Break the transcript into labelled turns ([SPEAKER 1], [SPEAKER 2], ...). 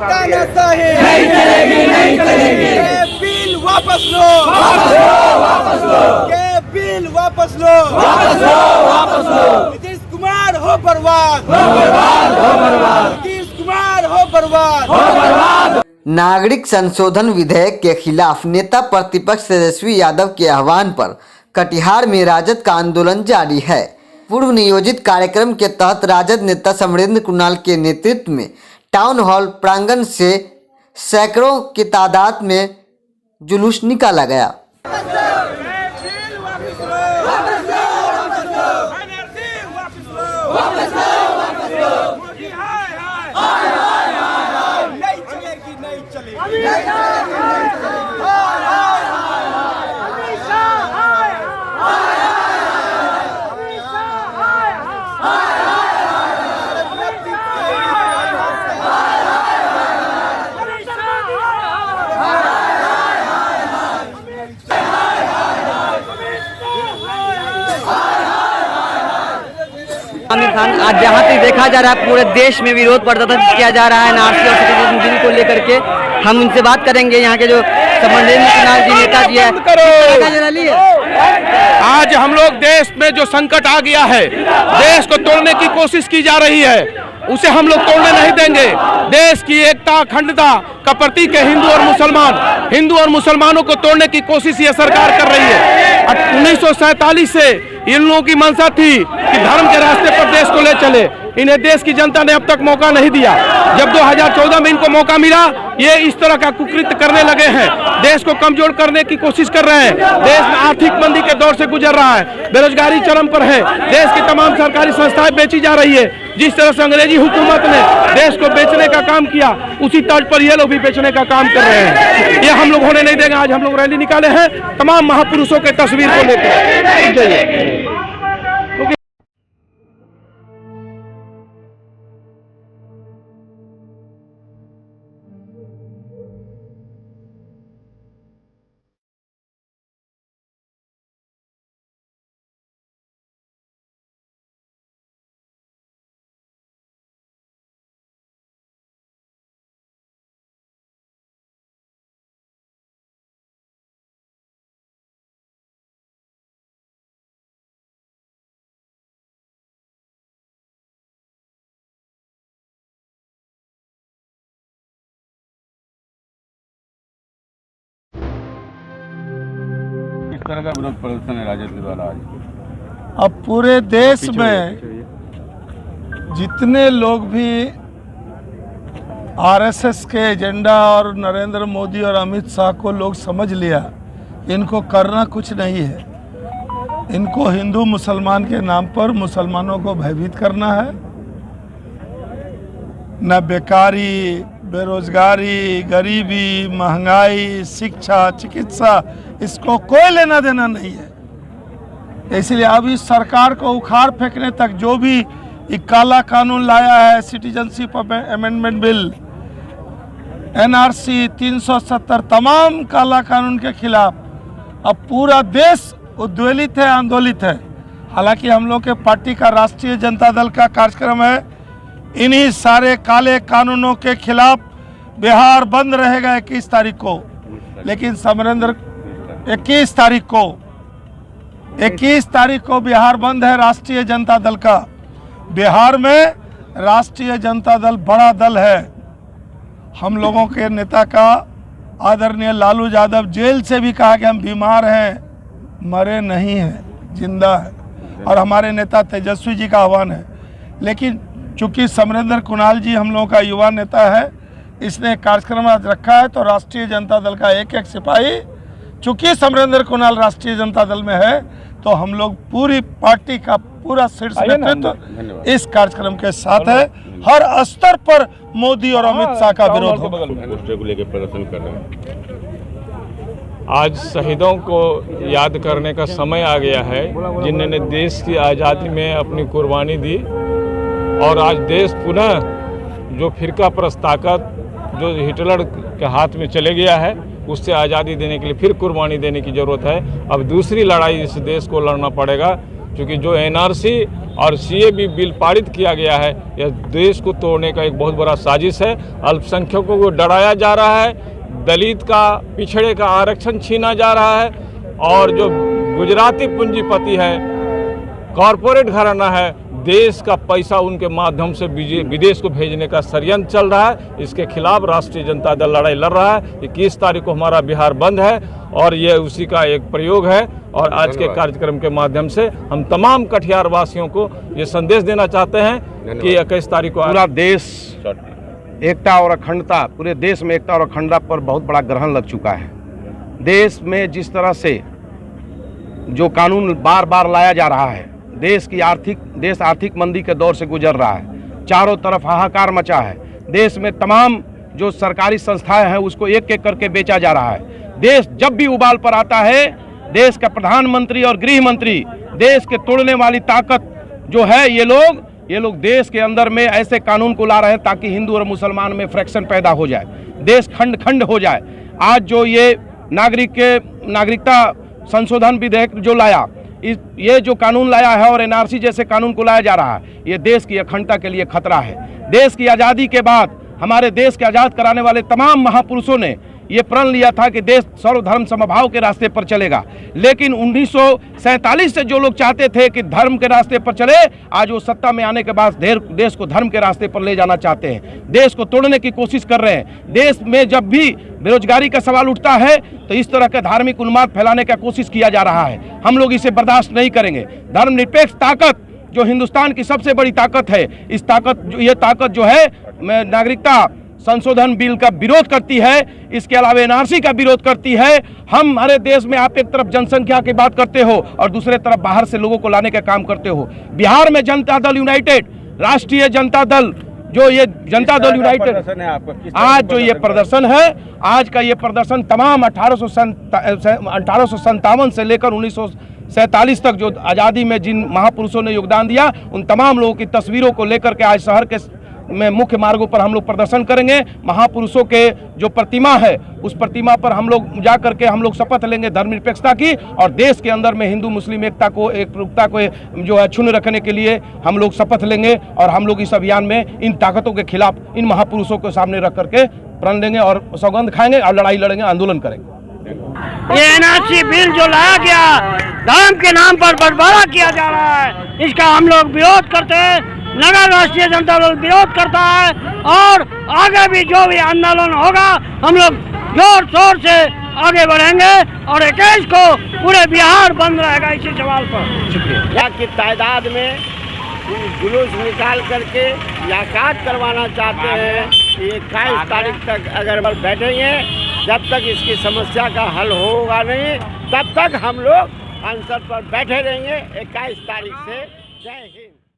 [SPEAKER 1] तानाशाही नहीं चलेगी, नहीं चलेगी। ये बिल वापस लो, वापस लो। ये बिल वापस लो, वापस लो। नीतीश कुमार हो बर्बाद, नीतीश कुमार हो बर्बाद।
[SPEAKER 2] नागरिक संशोधन विधेयक के खिलाफ नेता प्रतिपक्ष तेजस्वी यादव के आह्वान पर कटिहार में राजद का आंदोलन जारी है। पूर्व नियोजित कार्यक्रम के तहत राजद नेता समरेंद्र कुणाल के नेतृत्व में टाउन हॉल प्रांगण से सैकड़ों की तादाद में जुलूस निकाला गया।
[SPEAKER 3] आमिर खान आज जहाँ तक देखा जा रहा है पूरे देश में विरोध प्रदर्शन किया जा रहा है एनआरसी और सिटीजन बिल को लेकर के। हम उनसे बात करेंगे। यहाँ के जो समरेंद्र कुणाल जी नेता जी है,
[SPEAKER 4] आज हम लोग देश में जो संकट आ गया है, देश को तोड़ने की कोशिश की जा रही है, उसे हम लोग तोड़ने नहीं देंगे। देश की एकता अखंडता का प्रतीक है हिंदू और मुसलमान। हिंदू और मुसलमानों को तोड़ने की कोशिश ये सरकार कर रही है। 1947 से इन लोगों की मंशा थी कि धर्म के रास्ते पर देश को ले चले। इन्हें देश की जनता ने अब तक मौका नहीं दिया। जब 2014 में इनको मौका मिला, ये इस तरह का कुकृत्य करने लगे हैं। देश को कमजोर करने की कोशिश कर रहे हैं। देश में आर्थिक मंदी के दौर से गुजर रहा है, बेरोजगारी चरम पर है, देश की तमाम सरकारी संस्थाएं बेची जा रही है। जिस तरह से अंग्रेजी हुकूमत ने देश को बेचने का काम किया, उसी तर्ज पर ये लोग भी बेचने का काम कर रहे हैं। ये हम लोग होने नहीं देंगे। आज हम लोग रैली निकाले हैं तमाम महापुरुषों के तस्वीर को लेकर।
[SPEAKER 5] तरह का विरोध प्रदर्शन है राजद द्वारा आज?
[SPEAKER 6] अब पूरे देश में जितने लोग भी आरएसएस के एजेंडा और नरेंद्र मोदी और अमित शाह को लोग समझ लिया, इनको करना कुछ नहीं है। इनको हिंदू मुसलमान के नाम पर मुसलमानों को भयभीत करना है। न बेकारी, बेरोजगारी, गरीबी, महंगाई, शिक्षा, चिकित्सा, इसको कोई लेना देना नहीं है। इसलिए अब इस सरकार को उखाड़ फेंकने तक जो भी एक काला कानून लाया है, सिटीजनशिप अमेंडमेंट बिल, एनआरसी 370, तमाम काला कानून के खिलाफ अब पूरा देश उद्वेलित है, आंदोलित है। हालांकि हम लोग के पार्टी का राष्ट्रीय जनता दल का कार्यक्रम है, इन्हीं सारे काले कानूनों के खिलाफ बिहार बंद रहेगा 21 तारीख को। लेकिन समरेंद्र 21 तारीख को बिहार बंद है राष्ट्रीय जनता दल का। बिहार में राष्ट्रीय जनता दल बड़ा दल है। हम लोगों के नेता का आदरणीय लालू यादव जेल से भी कहा कि हम बीमार हैं, मरे नहीं हैं, जिंदा है। और हमारे नेता तेजस्वी जी का आह्वान है। लेकिन चूंकि समरेंद्र कुणाल जी हम लोगों का युवा नेता है, इसने कार्यक्रम आज रखा है, तो राष्ट्रीय जनता दल का एक एक सिपाही, चूंकि समरेंद्र कुणाल राष्ट्रीय जनता दल में है, तो हम लोग पूरी पार्टी का पूरा शीर्ष नेतृत्व इस कार्यक्रम के साथ है। हर स्तर पर मोदी और अमित शाह का विरोध होगा।
[SPEAKER 5] प्रदर्शन कर रहे हैं।
[SPEAKER 7] आज शहीदों को याद करने का समय आ गया है, जिन्होंने देश की आज़ादी में अपनी कुर्बानी दी। और आज देश पुनः जो फिरका परस्त ताकत जो हिटलर के हाथ में चले गया है, उससे आज़ादी देने के लिए फिर कुर्बानी देने की ज़रूरत है। अब दूसरी लड़ाई इस देश को लड़ना पड़ेगा। क्योंकि जो एनआरसी और सीएबी बिल पारित किया गया है, यह देश को तोड़ने का एक बहुत बड़ा साजिश है। अल्पसंख्यकों को डराया जा रहा है, दलित का, पिछड़े का आरक्षण छीना जा रहा है, और जो गुजराती पूंजीपति है, कॉरपोरेट घराना है, देश का पैसा उनके माध्यम से विदेश को भेजने का षड्यंत्र चल रहा है। इसके खिलाफ राष्ट्रीय जनता दल लड़ाई लड़ रहा है। 21 तारीख को हमारा बिहार बंद है और ये उसी का एक प्रयोग है। और आज के कार्यक्रम के माध्यम से हम तमाम कटिहार वासियों को ये संदेश देना चाहते हैं कि 21 तारीख को
[SPEAKER 8] पूरा देश एकता और अखंडता, पूरे देश में एकता और अखंडता पर बहुत बड़ा ग्रहण लग चुका है। देश में जिस तरह से जो कानून बार बार लाया जा रहा है, देश आर्थिक मंदी के दौर से गुजर रहा है, चारों तरफ हाहाकार मचा है। देश में तमाम जो सरकारी संस्थाएं हैं उसको एक एक करके बेचा जा रहा है। देश जब भी उबाल पर आता है, देश का प्रधानमंत्री और गृह मंत्री, देश के तोड़ने वाली ताकत जो है, ये लोग देश के अंदर में ऐसे कानून को ला रहे हैं ताकि हिंदू और मुसलमान में फ्रैक्शन पैदा हो जाए, देश खंड खंड हो जाए। आज जो ये नागरिकता संशोधन विधेयक जो लाया, ये जो कानून लाया है और एनआरसी जैसे कानून को लाया जा रहा है, ये देश की अखंडता के लिए खतरा है। देश की आज़ादी के बाद हमारे देश के आज़ाद कराने वाले तमाम महापुरुषों ने ये प्रण लिया था कि देश सर्वधर्म समभाव के रास्ते पर चलेगा, लेकिन 1947 से जो लोग चाहते थे कि धर्म के रास्ते पर चले, आज वो सत्ता में आने के बाद देश को धर्म के रास्ते पर ले जाना चाहते हैं, देश को तोड़ने की कोशिश कर रहे हैं। देश में जब भी बेरोजगारी का सवाल उठता है तो इस तरह का धार्मिक उन्माद फैलाने का कोशिश किया जा रहा है। हम लोग इसे बर्दाश्त नहीं करेंगे। धर्मनिरपेक्ष ताकत जो हिंदुस्तान की सबसे बड़ी ताकत है, ये ताकत जो है नागरिकता संशोधन बिल का विरोध करती है, इसके अलावा एनआरसी का विरोध करती है। हमारे देश में आप एक तरफ जनसंख्या की बात करते हो और दूसरे तरफ बाहर से लोगों को लाने का काम करते हो। बिहार में जनता दल यूनाइटेड, राष्ट्रीय जनता दल, जो ये जनता दल यूनाइटेड, आज जो ये प्रदर्शन है, आज का ये प्रदर्शन तमाम 1857 से लेकर 1947 तक जो आज़ादी में जिन महापुरुषों ने योगदान दिया, उन तमाम लोगों की तस्वीरों को लेकर के आज शहर के में मुख्य मार्गों पर हम लोग प्रदर्शन करेंगे। महापुरुषों के जो प्रतिमा है, उस प्रतिमा पर हम लोग जा करके हम लोग शपथ लेंगे धर्मनिरपेक्षता की, और देश के अंदर में हिंदू मुस्लिम एकता को जो है क्षुण्ण रखने के लिए हम लोग शपथ लेंगे। और हम लोग इस अभियान में इन ताकतों के खिलाफ, इन महापुरुषों को सामने रख करके प्रण लेंगे और सौगंध खाएंगे और लड़ाई लड़ेंगे, आंदोलन करेंगे।
[SPEAKER 9] ये एनआरसी बिल जो लाया गया, धर्म के नाम पर बंटवारा किया जा रहा है, इसका हम लोग विरोध करते हैं। नगर राष्ट्रीय जनता दल विरोध करता है और आगे भी जो भी आंदोलन होगा हम लोग जोर शोर से आगे बढ़ेंगे और 21 को पूरे बिहार बंद रहेगा इसी सवाल पर।
[SPEAKER 10] शुक्रिया। की तादाद में जुलूस निकाल करके मुलाकात करवाना चाहते हैं। 21 तारीख तक अगर बैठेंगे, जब तक इसकी समस्या का हल होगा नहीं, तब तक हम लोग अनशन पर बैठे रहेंगे 21 तारीख से। जय हिंद।